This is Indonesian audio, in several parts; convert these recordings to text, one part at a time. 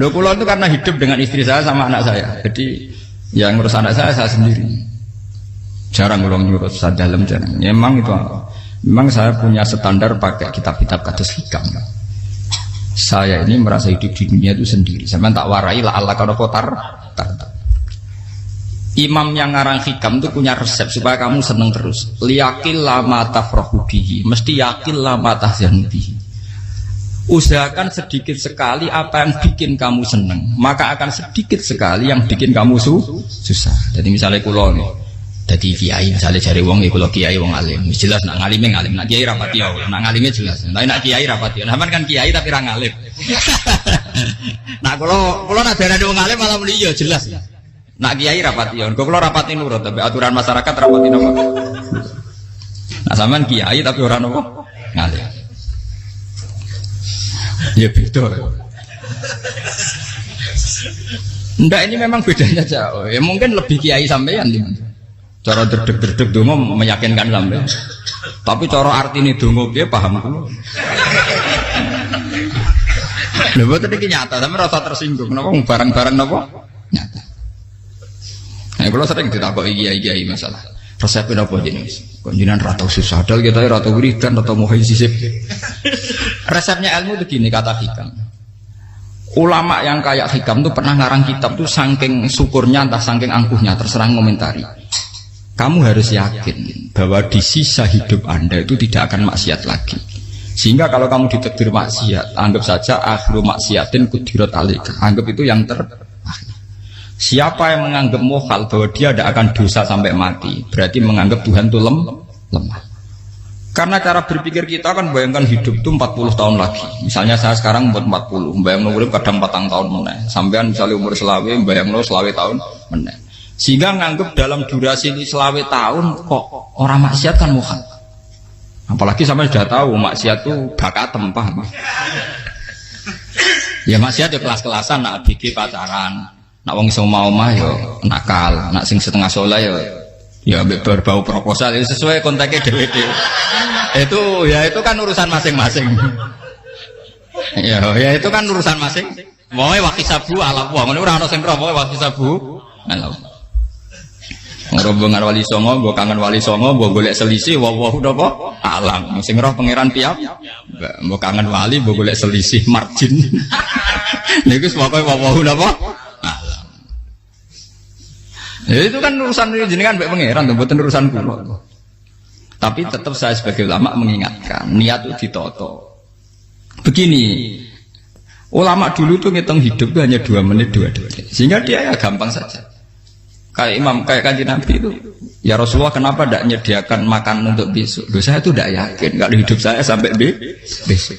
Loh kula itu karena hidup dengan istri saya sama anak saya. Jadi yang ngurus anak saya sendiri. Jarang kula ngurus dalam jarang. Ya, memang saya punya standar pakai kitab-kitab kados hikam. Saya ini merasa hidup di dunia itu sendiri. Sampeyan tak warai la Allah kana kotar. Imam yang ngarang hikam itu punya resep supaya kamu seneng terus. Liyaqil lama tafrahu bihi, mesti yakin lama tahzanu bihi. Usahakan sedikit sekali apa yang bikin kamu seneng, maka akan sedikit sekali yang bikin kamu susah. Jadi misalnya kula nih, jadi kiai misalnya cari wong ya kula kiai wong alim. Jelas nak ngalime ngalim, nak kiai rapati ya, nak ngalime jelas. Tapi nak kiai rapati. Nah, kan kiai tapi ra ngalim. Nah, kula nak darani wong alim malah muni ya jelas. Nak kiai rapati ya, kula rapati nurut tapi aturan masyarakat rapati napa. Nah, sampean kiai tapi ora napa ngalim. Ya beda. Ndak ini memang bedanya jauh. Ya mungkin lebih kiai sampean cara derdek-derdek donga meyakinkan sampean. Tapi cara artine donga piye paham kula. Lha boten iki nyata, sampe rasa tersinggung. Napa barang-barang napa? Nyata. Nah, kula sering ditakoki kiai-kiai masalah. Resepnya apa jenis? Konjinan rata susah, dal kita rata wiridan, rata mohon sisip. Resepnya ilmu itu gini kata hikam. Ulama yang kayak hikam itu pernah ngarang kitab tuh saking syukurnya, entah saking angkuhnya, terserah ngomentari. Kamu harus yakin bahwa di sisa hidup Anda itu tidak akan maksiat lagi. Sehingga kalau kamu ditakdir maksiat, anggap saja akhiru maksiatin kudirat alika. Anggap itu yang terakhir. Siapa yang menganggap mohal bahwa dia tidak akan dosa sampai mati, berarti menganggap Tuhan itu lemah. Karena cara berpikir kita kan bayangkan hidup itu 40 tahun lagi. Misalnya saya sekarang umur 40, bayangkan umur kadang 4 tahun meneh. Sampean misalnya umur selawe, bayangkan selawe tahun meneh. Sehingga menganggap dalam durasi selawe tahun kok orang maksiat kan mohal. Apalagi sampai sudah tahu maksiat itu bakatem, paham? Ya maksiat ya kelas-kelasan, nak bikin pacaran. Nak wong iso mau mah yo nakal, nak sing setengah soleh ya berbau proposal ya sesuai kontaknya dhewe-dhewe. Itu kan urusan masing-masing. Ya itu kan urusan masing. Wae wakisabu ala wa ngono ora ana sing roh wae wakisabu ala. Rombongan wali songo, mbok kangen wali songo, mbok golek selisih wawahu napa alam. Sing roh pangeran piyam. Mbok kangen wali, mbok golek selisih margin. Niku pokoke wawahu napa ya itu kan urusan jenengan mbek pangeran to mboten urusan kula. Tapi tetap saya sebagai ulama mengingatkan niat itu ditoto. Begini, ulama dulu tuh ngitung hidup tuh hanya 2 menit 2 detik. Sehingga dia ya gampang saja. Kayak imam, kayak kanjeng Nabi itu, ya Rasulullah kenapa tidak menyediakan makan untuk besok? Loh, saya tuh tidak yakin kalau hidup saya sampai besok.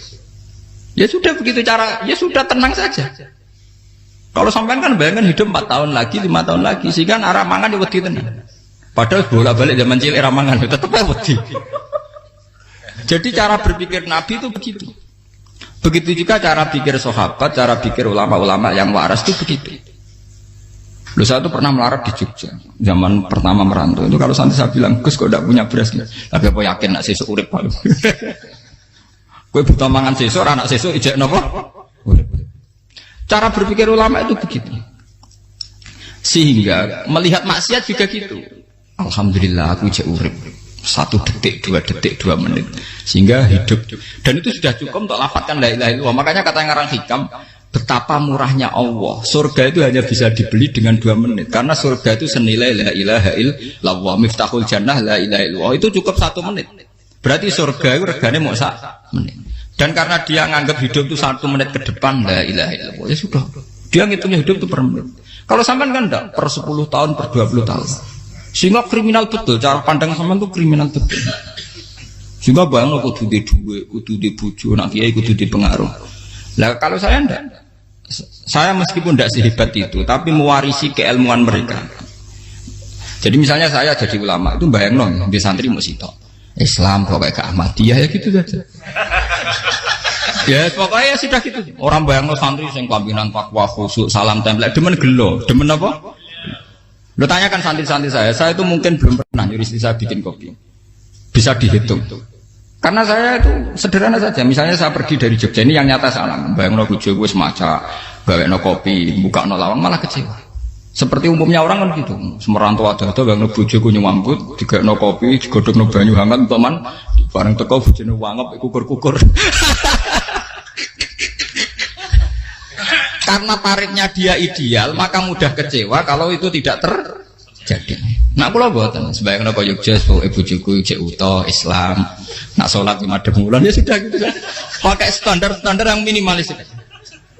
Ya sudah begitu cara, ya sudah tenang saja. Kalau sampean kan bayangkan hidup 4 tahun lagi, 5 tahun lagi, sehingga arah mangan ya wedi tenan. Padahal bolak-balik zaman cilik arah mangan tetap wedi. Jadi cara berpikir Nabi itu begitu. Begitu juga cara pikir sahabat, cara pikir ulama-ulama yang waras itu begitu. Loh, saya itu pernah melarat di Jogja zaman pertama merantau. Itu kalau santai saya bilang, Gus kok tidak punya beras nih? Tapi apa yakin nak sesuk urip Pak? Kowe buta mangan sesuk, anak sesuk ijek napa? Cara berpikir ulama itu begitu. Sehingga melihat maksiat juga gitu. Alhamdulillah aku ijek urip 1 detik, 2 detik, 2 menit. Sehingga hidup. Dan itu sudah cukup untuk lafadzkan la ilaha illallah. Makanya kata ngarang hikam, betapa murahnya Allah. Surga itu hanya bisa dibeli dengan 2 menit. Karena surga itu senilai la ilaha illallah. Miftahul jannah la ilaha illallah. Itu cukup 1 menit. Berarti surga itu regane mau 1 menit. Dan karena dia nganggap hidup itu 1 menit ke depan la ilaha illallah, ya sudah. Dia ngitungnya hidup itu per menit. Kalau sampean kan enggak, per 10 tahun, per 20 tahun. Sehingga kriminal betul, cara pandang sampean itu kriminal betul. Sehingga bayang kudu di duwe, kudu di bojo, nak kiai kudu di pengaruh. Lah kalau saya enggak. Saya meskipun enggak sehebat itu, tapi mewarisi keilmuan mereka. Jadi misalnya saya jadi ulama itu bayangno di santri mesti tok. Islam pokoknya ke Ahmadiyah ya gitu saja. Ya pokoknya ya sudah gitu. Orang bayangno santri sing pampinan takwa khusyuk salam tempel demen gelo, demen apa? Lo tanyakan santri-santri saya itu mungkin belum pernah nyuruh istri saya bikin kopi. Bisa dihitung. Karena saya itu sederhana saja. Misalnya saya pergi dari Jogja ini yang nyata salam. Bayangno bojo wis maca gawekno kopi, bukakno lawang malah kecewa. Seperti umumnya orang kan gitu. Semerantau ada gangno bojoku nyuambut, digawekno kopi, digodhogno banyu hangat teman, bareng teko bojone wangep kukur-kukur. Karena tarifnya dia ideal, maka mudah kecewa kalau itu tidak terjadi. Nak kula mboten, sebayangno kaya Jogja, bojoku cek uta Islam, nak salat 5 bulan ya sudah gitu. Pakai standar-standar yang minimalis.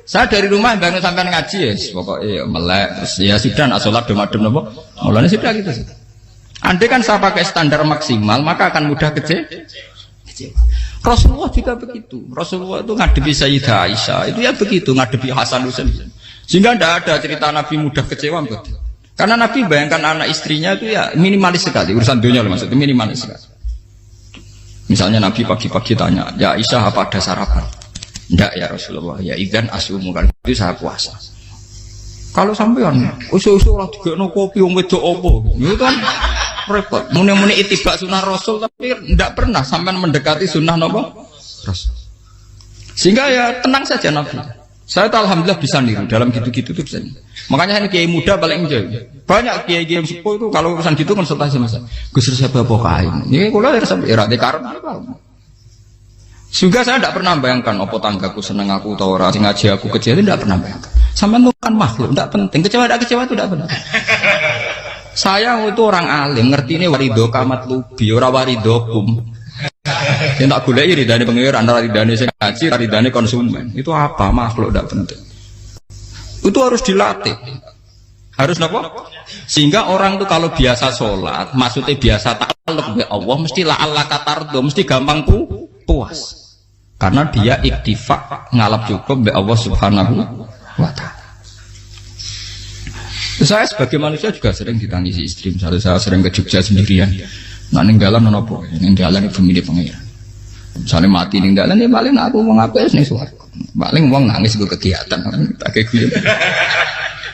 Saya dari rumah bangun sampai ngaji ya, pokoknya melek, terus ya sudah nak sholat demadem nopo, mulanya sudah gitu. Andai kan saya pakai standar maksimal, maka akan mudah kecewa. Rasulullah juga begitu. Rasulullah itu ngadepi Sayyidah Aisyah, itu ya begitu, ngadepi Hasan Husain. Sehingga tidak ada cerita Nabi mudah kecewa, betul. Karena Nabi bayangkan anak istrinya itu ya minimalis sekali, urusan dunia loh maksudnya minimalis sekali. Misalnya Nabi pagi-pagi tanya, ya Aisyah apa ada sarapan? Enggak ya Rasulullah, ya idzan asumu kan itu saya puasa. Kalau sampean usul-usul lah digekno kopi wong wedok opo? Itu kan repot. Muni-muni itibak sunnah Rasul tapi enggak pernah sampean mendekati sunnah napa? Rasul. Sehingga ya tenang saja Nabi. Saya tuh alhamdulillah bisa niru dalam gitu-gitu tuh bisa. Makanya ini kiai muda paling enjoy. Banyak kiai-kiai yang sepuh itu kalau urusan gitu konsultasi sama saya. Gus siapa apa kain? Ini kula ya era dekarep apa? Juga saya tidak pernah bayangkan apa tanggaku seneng aku atau orang ngaji aku kecewa itu tidak pernah bayangkan. Sama itu kan makhluk, tidak penting. Kecewa tidak kecewa itu tidak penting. Saya itu orang alim, ngerti ini warido kamat lubi, ora warido kum. Yang tak gulai ridane pengiran, ridane sing ngaji, ridane konsumen. Itu apa makhluk tidak penting. Itu harus dilatih. Harus apa? Sehingga orang tuh kalau biasa sholat, maksudnya biasa takluk be Allah, mesti la Allah katardo, mesti gampang puas. Karena dia iktifak ngalap cukup be Allah Subhanahu wa ta'ala. Saya sebagai manusia juga sering ditangisi istri. Misalnya saya sering ke Jogja sendirian. Nah ninggalan nopo, ninggalan ibu milih pengiran. Misalnya mati ninggalan ya paling aku mau ngapes nih suara. Paling uang nangis gue kegiatan.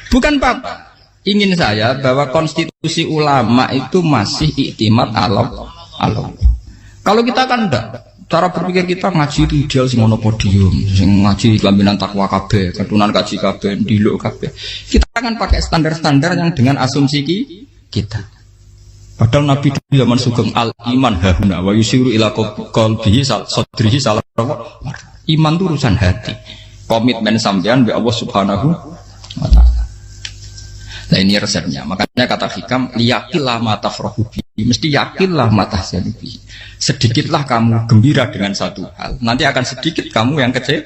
Bukan apa. Ingin saya bahwa konstitusi ulama itu masih iktimat Allah. Kalau kita kan enggak. Cara berpikir kita ngaji itu ideal sing ono podium, sing ngaji kelaminan takwa kabeh, ketunan kaji kabeh, diluk kabeh. Kita akan pakai standar-standar yang dengan asumsi kita. Padahal Nabi di zaman sugeng al iman hahuna wa yusiru ila qalbihi sadrihi salah. Iman itu urusan hati. Komitmen sampean be Allah Subhanahu wa taala. Nah ini resepnya. Makanya kata hikam liyakillah mata frohubi, mesti yakinlah mata selibi. Sedikitlah kamu gembira dengan satu hal, nanti akan sedikit kamu yang kecil.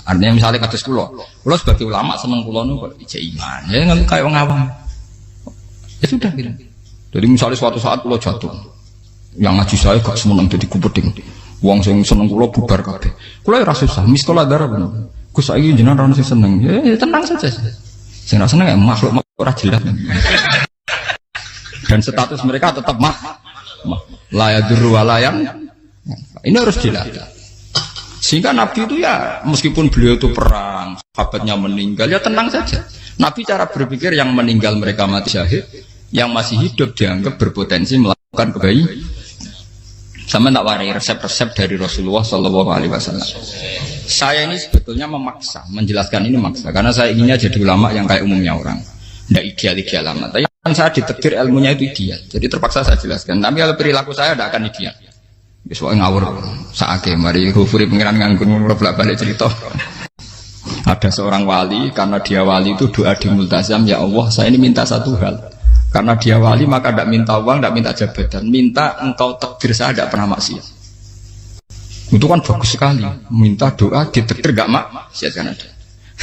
Artinya misalnya kados kula sebagai ulama seneng kula nu kok ijek iman. Ya nggak kayak wong awam. Ya sudah gitu. Jadi misalnya suatu saat kula jatuh, yang ngaji saya gak semeneng jadi kupeding. Wong sing seneng kula bubar kabeh. Kula ora susah, miskola darah bener. Gus saiki jenengan ora sing seneng. Ya tenang saja. Sing ora seneng makhluk ora jelas. Dan status mereka tetap la yadurru wa la yan. Ini harus dilatih. Sehingga Nabi itu ya meskipun beliau itu perang, sahabatnya meninggal ya tenang saja. Nabi cara berpikir yang meninggal mereka mati syahid, yang masih hidup dianggap berpotensi melakukan kebaikan. Sama tak warai resep-resep dari Rasulullah Shallallahu Alaihi Wasallam. Saya ini sebetulnya memaksa, menjelaskan ini maksa, karena saya inginnya jadi ulama yang kayak umumnya orang, tidak ideal amat. Tapi kan saya ditakdir ilmunya itu ideal, jadi terpaksa saya jelaskan. Tapi kalau perilaku saya tidak akan ideal. Soalnya ngawur, saake mari Ghafuri pengiran nganggur bolak-balik cerita. Ada seorang wali, karena dia wali itu doa di multazam, ya Allah saya ini minta satu hal. Karena dia wali maka tidak minta uang, tidak minta jabatan, minta engkau takdir saya tidak pernah maksiat. Itu kan bagus sekali, minta doa ditakdir gak maksiat kan ada.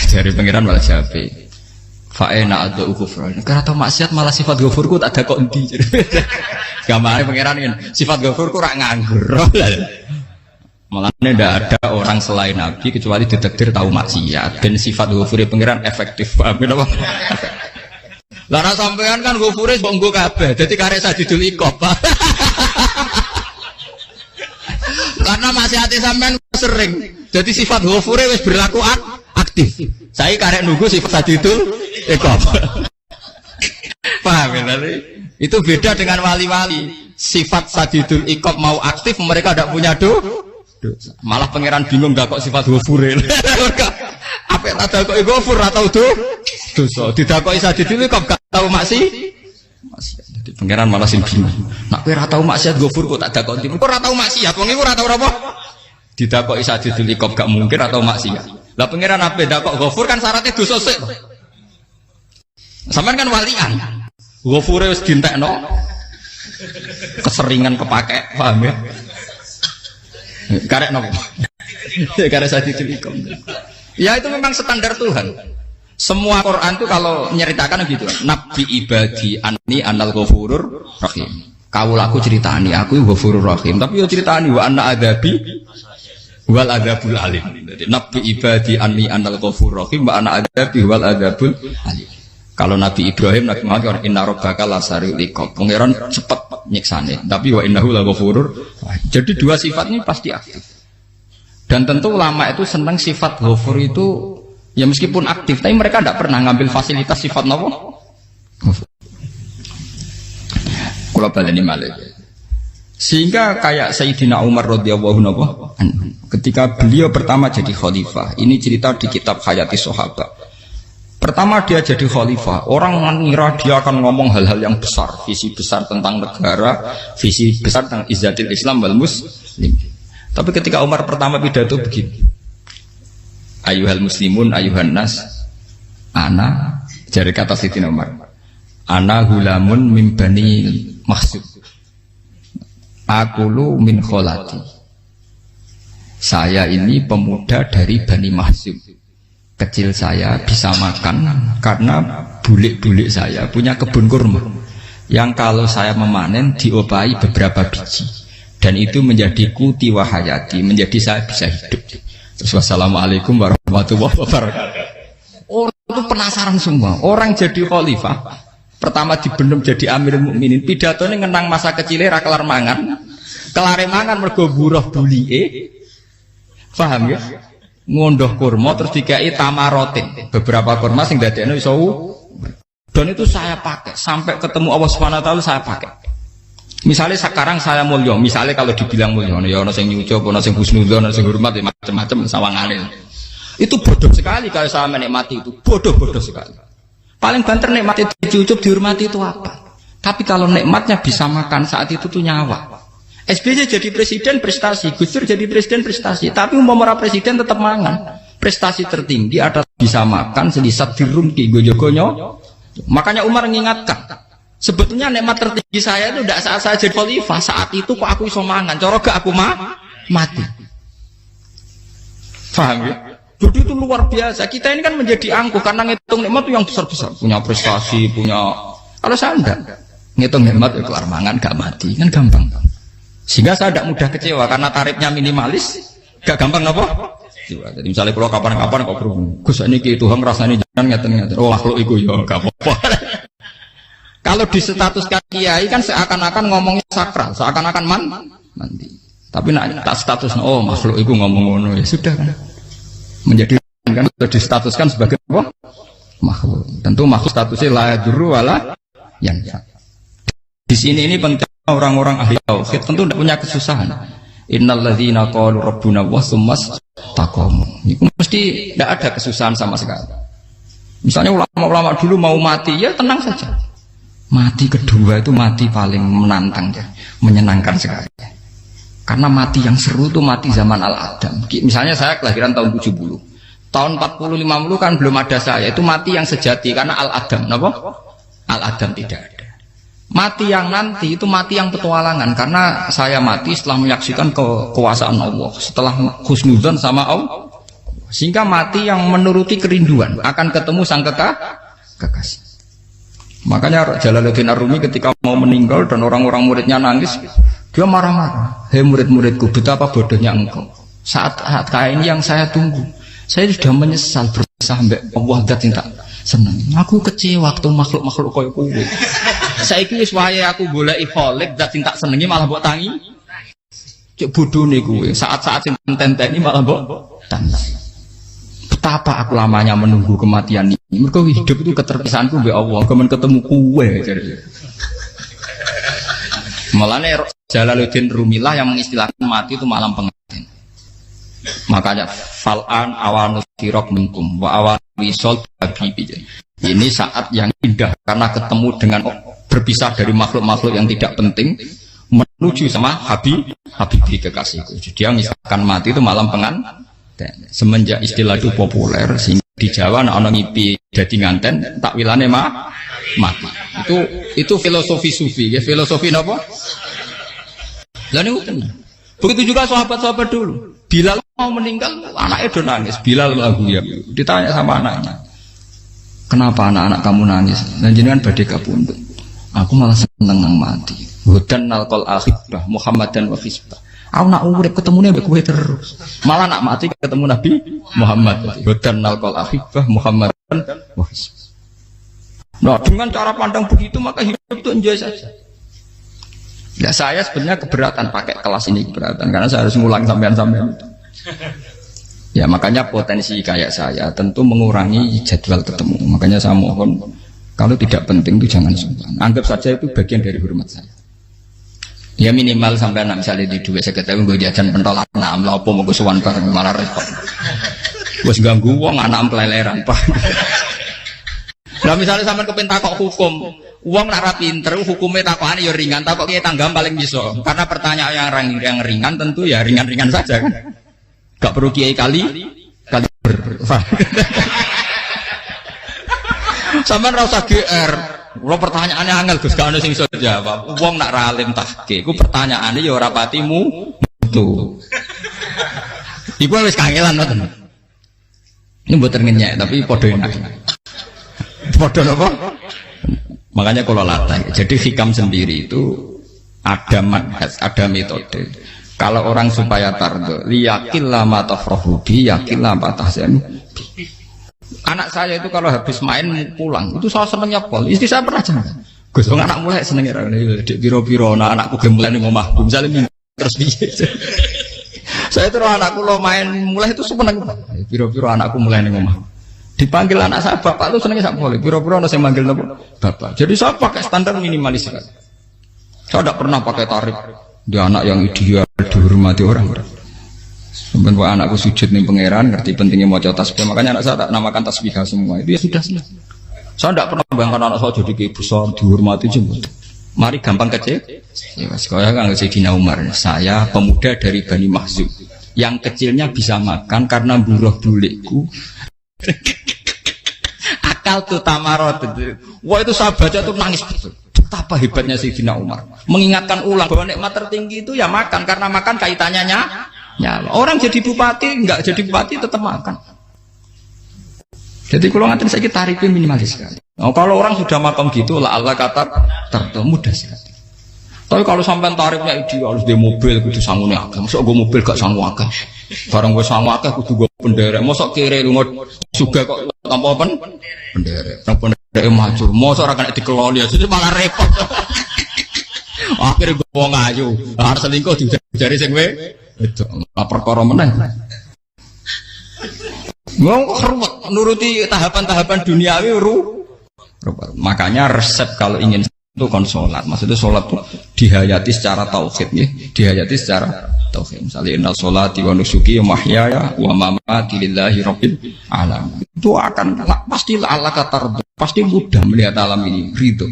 Dari pengiran malah Syafi'i. Fa'ena ada ukufran. Karena tahu maksiat malah sifat ghafurku tak ada kok endi. Gamane pengiran kan sifat ghafurku rak nganggur. Malah tidak ada orang selain Nabi kecuali ditakdir tahu maksiat dan sifat ghafuri pengiran efektif. Paham apa? Lara sampean kan ghafure mbok nggo kabeh. Dadi karek sadidul iqab. Karena maksiate sampean sering. Jadi sifat ghafure wis berlaku aktif. Saya karek nunggu sifat sadidul iqab. Paham ya? Itu beda dengan wali-wali. Sifat sadidul iqab mau aktif mereka tidak punya dosa. Malah pangeran bingung gak kok sifat ghafure. Apa tak dakoki ghafur ora tau dosa. Didakoki sadidil kok gak tau maksiat. Jadi pangeran malah sing bingung. Nak kowe ora tau maksiat ghafur kok tak dakoki. Kok ora tau maksiat, wong iku ora tau apa? Didakoki sadidil kok gak mungkin atau maksiat. Lah pangeran ape dakok ghafur kan syaratnya dosa sik. Sampeyan kan walian. Ghafure wis dientekno. Keseringan kepake, paham ya? Karek nopo? Karek sadidil ikom. Ya itu memang standar Tuhan. Semua Quran itu kalau menyeritakan gitu. Nabi ibadi anni anal ghafurur rahim. Kaulaku ceritani aku ghafurur rahim, tapi yo ceritani wa anna adabi wal adabul alim. Jadi Nabi ibadi anni anal ghafurur rahim wa anna adabi wal adabul alim. Kalau Nabi Ibrahim, Nabi Muhammad inna rabbaka lasari'ul iqab. Pangeran cepat nyiksane, tapi wa innahu laghafurur. Jadi dua sifat ini pasti aktif. Dan tentu ulama itu senang sifat ghafur itu ya meskipun aktif, tapi mereka tidak pernah ngambil fasilitas sifat apa? Kula baleni malih. Sehingga kayak Sayyidina Umar radhiyallahu anhu ketika beliau pertama jadi khalifah, ini cerita di kitab Hayati Sahabat. Pertama dia jadi khalifah, orang mengira dia akan ngomong hal-hal yang besar, visi besar tentang negara, visi besar tentang izzatil Islam wal muslim. Tapi ketika Umar pertama pidato begini, ayuhal muslimun ayuhan nas, ana, dari kata Sayyidina Umar, ana gulamun min bani Mahsub, akulu min kholati. Saya ini pemuda dari Bani Mahsub. Kecil saya bisa makan karena bulik-bulik saya punya kebun kurma yang kalau saya memanen diopahi beberapa biji dan itu menjadi kuti wahayati, menjadi saya bisa hidup. Terus wassalamualaikum warahmatullahi wabarakatuh. Orang itu penasaran semua. Orang jadi khalifah pertama dibenem jadi amirul mukminin, pidatonya ngenang masa kecilnya ra kelar mangan, kelare mangan mergo buruh bulike. Paham ya? Ngondoh kurma terus dikai tamarotin, beberapa kurma sing dadekno iso dan itu saya pakai sampai ketemu Allah Subhanahu wa taala saya pakai. Misalnya sekarang saya mulya, misalnya kalau dibilang mulya ya ana sing nyucup, ana sing husnudzon, ana sing hormat ya macam-macam sawangane. Itu bodoh sekali kalau saya menikmati itu, bodoh sekali. Paling banter nikmati dicucup dihormati itu apa? Tapi kalau nikmatnya bisa makan saat itu tuh nyawa. SBY jadi presiden prestasi, Gus Dur jadi presiden prestasi, tapi umpama presiden tetap mangan. Prestasi tertinggi ada bisa makan selisat dirumki goyo-goyo. Makanya Umar mengingatkan, sebetulnya nikmat tertinggi saya itu tidak saat saya jadi khalifah, saat itu kok aku iso mangan, cara gak aku mati. Paham ya? Jadi itu luar biasa. Kita ini kan menjadi angkuh karena ngitung nikmat itu yang besar-besar, punya prestasi, punya. Kalau saya enggak ngitung nikmat ya kelar mangan gak mati, kan gampang. Sehingga saya tidak mudah kecewa karena tarifnya minimalis, gak gampang apa? Jadi misalnya kalau kapan-kapan kok berhubung, Gus ini Tuhan rasanya jangan ngeten-ngeten. Oh makhluk itu ya gak apa-apa. Kalau di status kiai kan seakan-akan ngomongnya sakral, seakan-akan mandi. Tapi nak tak status, oh makhluk itu ngomong-ngomong ya sudah kan. Menjadi kan distatuskan sebagai apa? Makhluk. Tentu makhluk statusnya la yadurru wala yanfa. Di sini ini penting. Orang-orang ahli tauhid tentu tidak punya kesusahan. Innalladzina qalu rabbuna wa tsummas taqamu. Itu mesti tidak ada kesusahan sama sekali. Misalnya ulama-ulama dulu mau mati, ya tenang saja. Mati kedua itu mati paling menantang ya, menyenangkan sekali. Karena mati yang seru itu mati zaman Al-Adam. Misalnya saya kelahiran tahun 70. Tahun 40-50 kan belum ada saya. Itu mati yang sejati karena Al-Adam. Kenapa? Al-Adam tidak ada. Mati yang nanti itu mati yang petualangan karena saya mati setelah menyaksikan kekuasaan Allah, setelah husnudzon sama Allah, sehingga mati yang menuruti kerinduan akan ketemu sang kekasih. Makanya Jalaluddin Ar-Rumi ketika mau meninggal dan orang-orang muridnya nangis, dia marah-marah. Hei murid-muridku, betapa bodohnya engkau. Saat kayak ini yang saya tunggu, saya sudah menyesal berusaha sampai Allah dat tak senang. Aku kecewa waktu makhluk-makhluk koyo kowe. Saiki wis wayahe aku goleki kholik zat sing tak senengi malah mbok tangi. Cek bodhone kuwe, saat-saat sing tenteni malah mbok tantang. Betapa aku lamanya menunggu kematian ini. Mergo hidup itu keterpisahanku mbek Allah, kemen ketemu kuwe. Malane Jalaluddin Rumilah yang mengistilahkan mati itu malam pengantin. Makanya fal'an awanus sirok minkum wa awan wisol habibi. Ini saat yang indah karena ketemu dengan berpisah dari makhluk-makhluk yang tidak penting menuju sama habibi kekasihku. Jadi yang misalkan mati itu malam pengantin. Semenjak istilah itu populer sehingga di Jawa ana ngipi dadi nganten takwilane mati. Itu filosofi sufi, ya filosofi napa? Lah niku tenan. Begitu juga sahabat-sahabat dulu. Bilal mau meninggal, anaknya udah nangis. Bilal lagu ya. Ditanya sama anaknya, kenapa anak-anak kamu nangis? Dan jenengan badhe kapundhut. Aku malah seneng nang mati. Hudan nalqal akhibah Muhammadan wa hisbah. Aku nak urip ketemune mbek kowe terus. Malah nak mati ketemu Nabi Muhammad. Hudan nalqal akhibah Muhammadan wa hisbah. Nah, dengan cara pandang begitu maka hidup itu enjoy saja. Ya saya sebenarnya keberatan pakai kelas ini, keberatan karena saya harus ngulang sampean-sampean. Ya makanya potensi kayak saya tentu mengurangi jadwal ketemu. Makanya saya mohon kalau tidak penting itu jangan sungkan. Anggap saja itu bagian dari hormat saya. Ya minimal sampai misalnya di dua saya ketahui gue jajan pentolan enam lah apa mau gue suwan bareng malah repot. Gue ganggu uang anak peleleran pak. Nah misalnya sampai kepentak kok hukum, uang nak pinter, hukumnya takokan ya ringan, takok kiai tanggam paling bisa. Karena pertanyaan yang ringan tentu ya ringan-ringan saja kan. Gak perlu kiai kali ber. Sampai rasa GR. Kalau pertanyaannya angel Gus gak ono sing iso jawab. Uang nak ralim tahke, ku pertanyaannya ya ora patimu tuh. Iku wis kangelan ngoten. Ini mboten ngenyek tapi padha enak. Padha napa? Makanya kalau latih. Jadi hikam sendiri itu ada manhaj, ada metode. Kalau orang supaya tardo, liyakil lama tafrohubi, yakil lama tahzanu. Anak saya itu kalau habis main pulang, itu saya senengnya pol. Istri saya pernah jangan. Gus, anak mulai senengnya dek biro-biro, anak-anakku gemulai nih ngomahku. Misalnya terus biasa. Saya terus anakku lo main mulai itu seneng. Biro-biro anakku mulai nih ngomahku. Dipanggil anak saya bapak itu senengnya sak boleh. Biro-biro ada yang manggil bapak. Jadi saya pakai standar minimalis sekali. Saya tidak pernah pakai tarif. Dia anak yang ideal dihormati orang. Sebenarnya anakku sujud nih pangeran, ngerti pentingnya mau tasbih. Makanya anak saya tak namakan tasbihah semua. Itu ya sudah selesai. Saya tidak pernah bayangkan anak saya jadi kayak besar dihormati jemput. Mari gampang kecil. Ya, sekolah kan Sayyidina Umar. Saya pemuda dari Bani Mahzum. Yang kecilnya bisa makan karena buruh bulikku. Akal tuh tamarot. Wah itu saya baca tuh nangis betul. Betapa hebatnya Sayyidina Umar. Mengingatkan ulang bahwa nikmat tertinggi itu ya makan. Karena makan kaitannya nyawa. Orang jadi bupati, enggak jadi bupati tetap makan. Jadi kalau ngantin saya tarifnya minimalis sekali. Nah, kalau orang sudah makan gitu, lah Allah kata mudah sekali. Tapi kalau sampai tarifnya ideal harus di mobil, kudu sanggup agak. Masuk gue mobil gak sanggup agak. Barang gue sanggup agak, kudu gue penderek. Masuk kiri lu juga kok tanpa penderek. Penderek maju. Masuk orang kena dikeloli, jadi malah repot. Akhirnya gue mau ngayu. Harus selingkuh jari sing itu perkara meneh. Mau hormat nuruti tahapan-tahapan duniawi makanya resep kalau ingin itu kon sholat. Maksudnya sholat itu dihayati secara tauhid ya. Dihayati secara tauhid. Misalnya inna sholati wa nusuki wa mahyaya wa mamati lillahi rabbil alamin. Itu akan pasti Allah kata pasti mudah melihat alam ini ridho.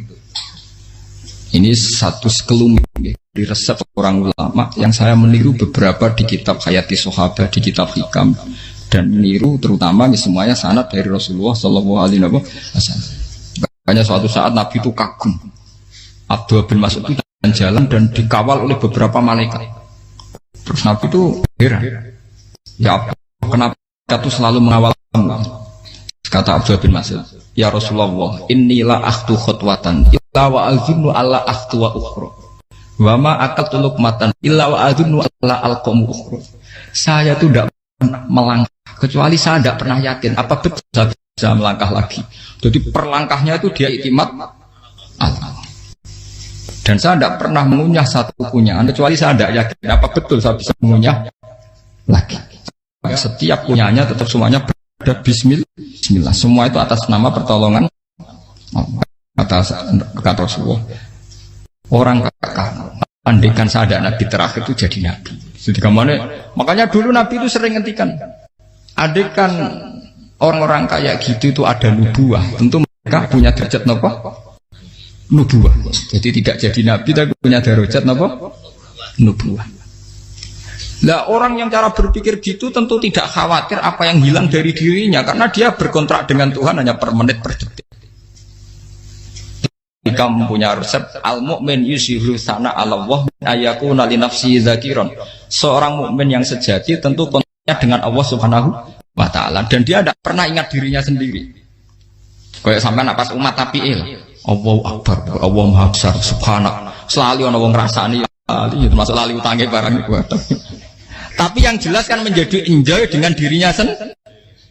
Ini satu sekelumit ya, di resep orang ulama yang saya meniru beberapa di kitab Hayati Sahabat, di kitab Hikam, dan meniru terutama ini semuanya sanad dari Rasulullah Shallallahu Alaihi Wasallam. Makanya suatu saat Nabi itu kagum. Abdullah bin Mas'ud itu jalan dan dikawal oleh beberapa malaikat. Terus Nabi itu heran. Ya Abdullah, kenapa itu selalu mengawal kamu? Kata Abdullah bin Mas'ud, ya Rasulullah, inilah akhtu khutwatan illa wa azunnu alla akhtu wa ukhra wa ma aqaltu luqmatan illa wa azunnu alla alqamu ukhra. Saya itu tidak pernah melangkah kecuali saya tidak pernah yakin apa betul saya bisa melangkah lagi. Jadi perlangkahnya itu dia iktimat Allah. Dan saya tidak pernah mengunyah satu kunyahan kecuali saya tidak yakin apa betul saya bisa mengunyah lagi. Setiap kunyahnya tetap semuanya ada bismillah. Semua itu atas nama pertolongan atas kata Rasulullah. Orang kakak andekan saya ada nabi terakhir itu jadi nabi. Jadi kemana? Makanya dulu Nabi itu sering ngendikan, adekan orang-orang kayak gitu itu ada nubuah, tentu mereka punya derajat apa? Nubuah. Jadi tidak jadi Nabi tapi punya derajat apa? Nubuah. Lah orang yang cara berpikir gitu tentu tidak khawatir apa yang hilang dari dirinya, karena dia berkontrak dengan Tuhan hanya per menit per detik. Jika mempunyai resep al-mu'min yusiru sana Allah ayakuna li nafsi dzakiron. Seorang mukmin yang sejati tentu kontraknya dengan Allah Subhanahu wa taala, dan dia tidak pernah ingat dirinya sendiri. Kayak sampean pas umat tapiil, Allahu Akbar, Allah Maha Besar, subhanak. Selalu ana wong ngrasani itu termasuk lali utange barang iku. Tapi yang jelas kan menjadi enjoy dengan dirinya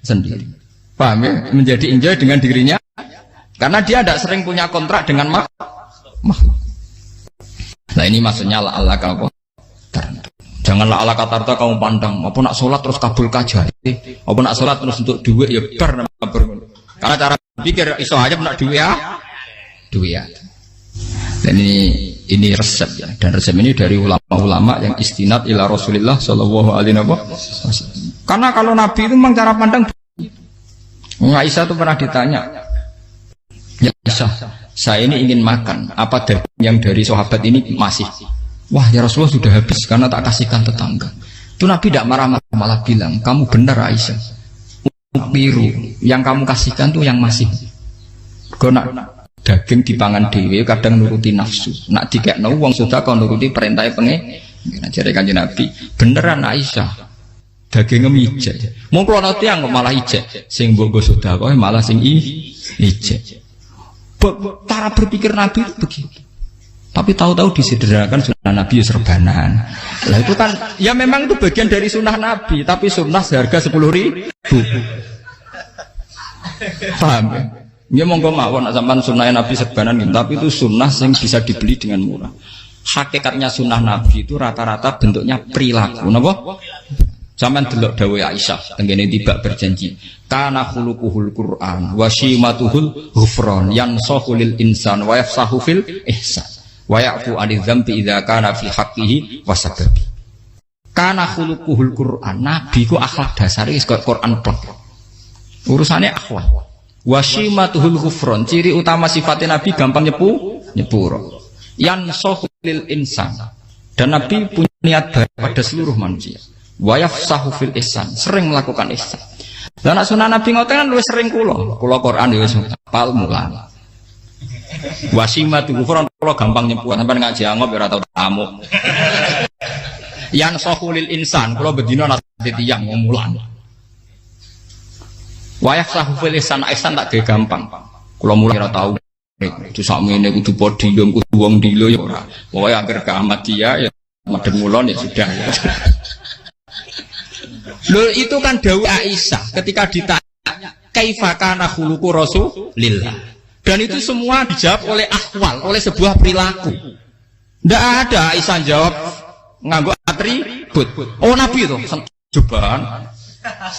sendiri. Paham ya? Menjadi enjoy dengan dirinya karena dia tidak sering punya kontrak dengan makhluk. Nah ini maksudnya Allah kalau janganlah Allah kata kamu pandang apa nak sholat terus kabul kajar, apa nak sholat terus untuk duit ya bar. Karena cara pikir iso aja nak duit ya. Dan ini resep ya, dan resep ini dari ulama-ulama yang istinad ila Rasulillah Shallallahu Alaihi Wasallam. Karena kalau Nabi itu memang cara pandang. Aisyah itu pernah ditanya, ya Aisyah, saya ini ingin makan, apa yang dari sahabat ini masih? Wah ya Rasulullah sudah habis karena tak kasihkan tetangga. Itu Nabi tidak marah-marah, malah bilang, kamu benar Aisyah, biru yang kamu kasihkan tuh yang masih. Kau nak daging dipangan dewe kadang nuruti nafsu, nak dikekno wong sudah kau nuruti perintah pengen. Jadi Kanjeng Nabi beneran Aisyah daging ngejek, mau kalau nanti yang malah ijek, sing bogo sudah kau malah sing ijek. Cara berpikir Nabi itu begitu. Tapi tahu-tahu disederhanakan sunnah Nabi serbanan. Lah itu kan ya memang itu bagian dari sunnah Nabi, tapi sunnah seharga 10.000. Paham ya? Ya monggo mawon sampean sunnah Nabi serbanan gitu, tapi itu sunnah yang bisa dibeli dengan murah. Hakikatnya sunnah Nabi itu rata-rata bentuknya perilaku, napa? Sampean delok dawuh Aisyah tengene tiba berjanji, kana khuluquhul Qur'an wa shimatuhul ghufran yansahu lil insan wa yafsahu fil ihsan wa ya'fu 'anil dzambi idza kana fi haqqihi wasababi. Kana khuluquhul Qur'an, Nabi ku akhlak dasare wis Quran plek. Urusane akhlak. Wasimatuhul ghufron, ciri utama sifatnya Nabi gampang nyepuro. Yansahu lil insan, dan Nabi punya niat baik pada seluruh manusia. Wa yafsahu fil ihsan, sering melakukan ihsan. Dan sunnah Nabi ngoten kan luwih sering kula Quran wis hafal mulang. Wasimatuhul ghufron kula gampang nyepuro, sampeyan ngaji angop ora tau tamu. Yansahu lil insan, kula bedina nate tiyang mulang. Wayak sahufil ihsan tak ge gampang. Kula mulai ora tau. Itu sakmene kudu podium kudu wong dilo ya ora. Pokoke anggere kiamat dia ya madhep mulon ya sudah. Loh itu kan dawuh Aisyah ketika ditanya kaifa kana khuluqu Rasulillah. Dan itu semua dijawab oleh ahwal, oleh sebuah perilaku. Ndak ada Aisyah jawab nganggo atribut. Oh Nabi itu jubahan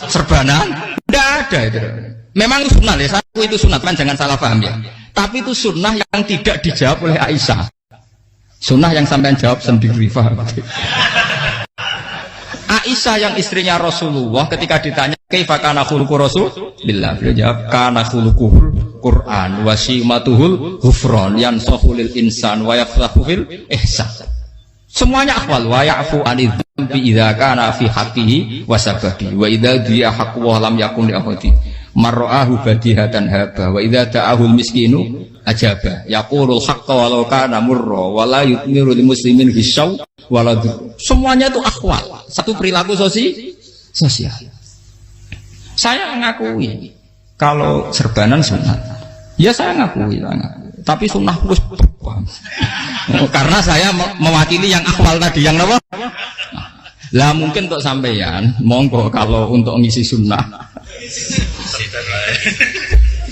serbanan, tidak ada itu. Memang itu sunnah ya, satu itu sunnah kan, jangan salah paham ya. Tapi itu sunnah yang tidak dijawab oleh Aisyah. Sunnah yang sampean jawab sendiri, paham? Aisyah yang istrinya Rasulullah ketika ditanya kaifa kana khuluqu Rasulillah, beliau jawab kana khuluquhul Qur'an wa simatuhul ghufran yansahu lil insan wa yafsahu fil ihsan. Semuanya akhwal wa ya'fu 'anil dzambi idza kana fi haqqihi wa sababi wa idza dia haqqu wa lam yakun li ahadi marra'ahu badihatan haba wa idza ta'ahul miskinu ajaba yaqulul haqqa walau kana murra wa la yutmiru lil muslimin hisaw wala. Semuanya itu akhwal, satu perilaku sosial. Saya mengakui kalau serbanan sunat, ya saya ngakui. Tapi sunnah harus karena saya mewakili yang akhwal tadi, yang apa? Lah mungkin untuk sampeyan, monggo kalau untuk ngisi sunnah.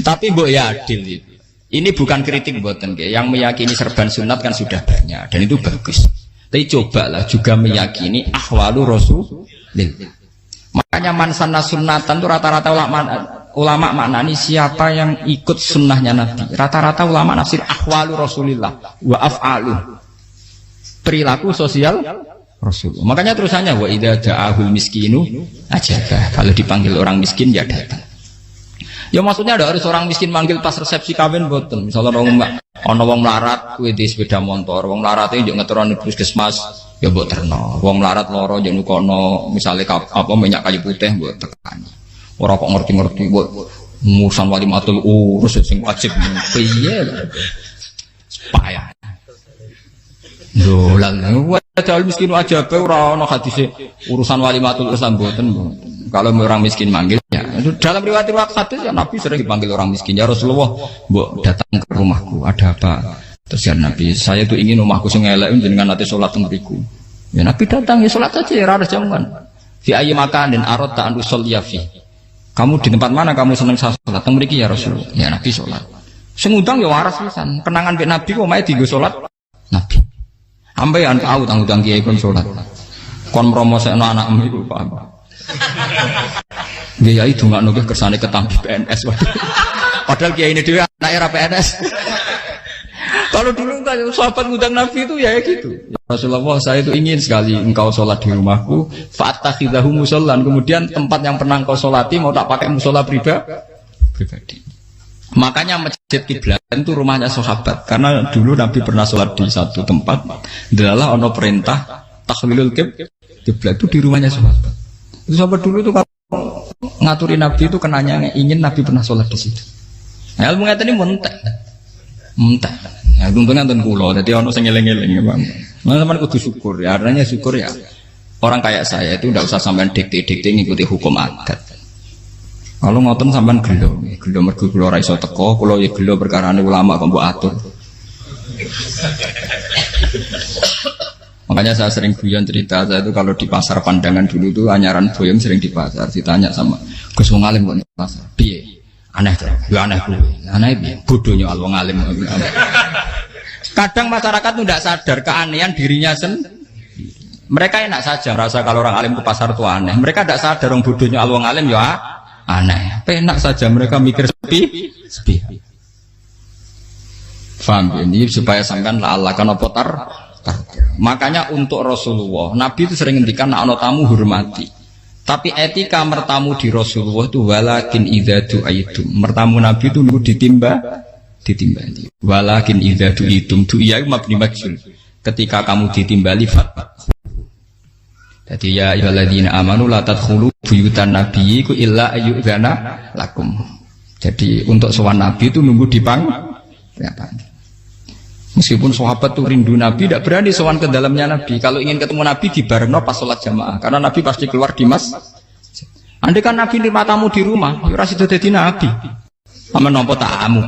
Tapi mbok ya adil itu. Ini bukan kritik mboten nggih. Yang meyakini serban sunat kan sudah banyak dan itu bagus. Tapi cobalah juga meyakini ahwalu Rasulillah. Makanya man sanna sunnatan itu rata-rata ulama maknani siapa yang ikut sunnahnya Nabi. Rata-rata ulama nafsir ahwalu Rasulillah wa af'alu, perilaku sosial Rasulullah. Makanya terusannya wa idza ja'ahul miskinu ajaba. Kalau dipanggil orang miskin ya datang. Ya maksudnya ada harus orang miskin manggil pas resepsi kawin boten. Misalnya ana wong melarat kuwi di sepeda motor, wong mlarate njuk ngeteroni puskesmas ya mbok terno. Wong melarat loro njuk nukono misale apa minyak kayu putih mbok tekani. Ora kok ngerti-ngerti mbok musan walimatul urus sing wajib piye. Payah. Lho lan Jahal miskin aja pe ora ana hadise urusan walimatul Islam mboten. Kalau orang miskin manggil ya. Dalam riwayat hadis ya Nabi sering dipanggil orang miskin. Ya Rasulullah, mbok datang ke rumahku, ada apa? Terus ya Nabi, saya tuh ingin rumahku sing elek jenengan nanti salat teng mriku. Ya Nabi datang ya salat saja ya ora jaman. Fi ayyi makanin aradta an usolli fi. Kamu di tempat mana kamu seneng salat teng mriki ya Rasulullah. Ya Nabi salat. Sing ngundang ya waras pisan. Kenangan mek Nabi kok mae dienggo salat Nabi. Ambean tahu tanggung kiai kon salat. Kon promosekno anakmu iku paham. Dia itu nggak nunggu kersane ketampi PNS. Padahal kiai ini dia anak era PNS. Kalau dulu kan sahabat ngundang Nabi itu ya gitu. Ya Rasulullah, saya itu ingin sekali engkau sholat di rumahku. Fa'takhidahu musollan. Kemudian tempat yang pernah engkau sholati mau tak pakai musola pribadi. Makanya masjid kiblat itu rumahnya sahabat. Karena dulu Nabi pernah sholat di satu tempat. Adalah ono perintah tahlilul kiblat itu di rumahnya sahabat. Itu sahabat dulu itu kalau ngaturin Nabi itu kenanya ingin Nabi pernah sholat di situ. Nah, ilmu ngeten ini mentek. Ya untungnya enten kula, dadi ana sing eling-eling ya, Bang. Teman-teman kudu syukur ya, artinya syukur ya. Orang kayak saya itu ndak usah sampean dikte-dikte ngikuti hukum adat. Kalau ngoten sampean gelo mergo kula ora iso teko, kula ya gelo perkarane ulama kok mbok atur. Makanya saya sering guyon cerita saya itu kalau di pasar Pandangan dulu tuh anyaran boyong sering di pasar ditanya sama Gus wong alim kok di pasar piye aneh tuh ya aneh kuwi aneh piye bodohnya wong alim. Kadang masyarakat tuh tidak sadar keanehan dirinya sendiri. Mereka enak saja merasa kalau orang alim ke pasar tuh aneh. Mereka tidak sadar orang bodohnya wong alim ya aneh. Enak saja mereka mikir sepi. Faham ini supaya sampean la Allah kan apa tar. Makanya untuk Rasulullah Nabi itu sering ngendikan nek ana tamu hormati. Tapi etika mertamu di Rasulullah itu walakin idza du'aitum. Mertamu Nabi itu nunggu ditimbali. Walakin idza du'itum du'iya mabni majhul. Ketika kamu ditimbali fat. Jadi ya ayyuhalladzina amanu la tadkhulu buyutan nabiyyi illa ayyudzana lakum. Jadi untuk sowan Nabi itu nunggu dipang. Meskipun sahabat tuh rindu Nabi, tidak berani sowan ke dalamnya Nabi. Kalau ingin ketemu Nabi di barengno pas sholat jamaah, karena Nabi pasti keluar di mas. Andai kan Nabi nerima tamu di rumah, ora sido dadi Nabi. Amen nampa tamu.